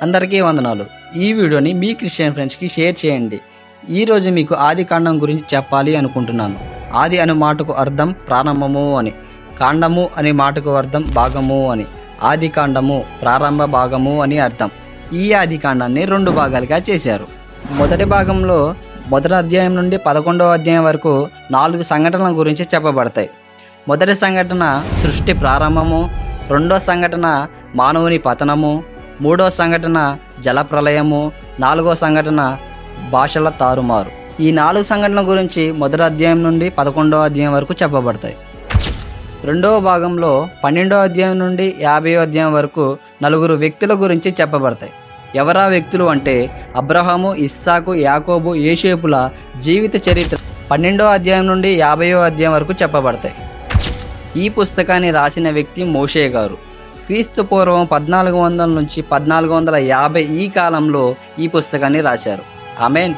అందరికీ వందనాలు. ఈ వీడియోని మీ క్రిస్టియన్ ఫ్రెండ్స్కి షేర్ చేయండి. ఈరోజు మీకు ఆది కాండం గురించి చెప్పాలి అనుకుంటున్నాను. ఆది అనే మాటకు అర్థం ప్రారంభము అని, కాండము అనే మాటకు అర్థం భాగము అని. ఆది కాండము ప్రారంభ భాగము అని అర్థం. ఈ ఆది కాండాన్ని 2 భాగాలుగా చేశారు. మొదటి భాగంలో మొదటి అధ్యాయం నుండి 11వ అధ్యాయం వరకు 4 సంఘటనల గురించి చెప్పబడతాయి. మొదటి సంఘటన సృష్టి ప్రారంభము, రెండో సంఘటన మానవుని పతనము, మూడో సంఘటన జలప్రలయము, 4వ సంఘటన భాషల తారుమారు. ఈ 4 సంఘటనల గురించి మొదటి అధ్యాయం నుండి 11వ అధ్యాయం వరకు చెప్పబడతాయి. రెండవ భాగంలో 12వ అధ్యాయం నుండి 50వ అధ్యాయం వరకు 4 వ్యక్తుల గురించి చెప్పబడతాయి. ఎవరా వ్యక్తులు అంటే అబ్రహాము, ఇస్సాకు, యాకోబు, యోసేపుల జీవిత చరిత్ర 12వ అధ్యాయం నుండి 50వ అధ్యాయం వరకు చెప్పబడతాయి. ఈ పుస్తకాన్ని రాసిన వ్యక్తి మోషే గారు. క్రీస్తు పూర్వం 1400 నుంచి 1450 ఈ కాలంలో ఈ పుస్తకాన్ని రాశారు. ఆమేన్.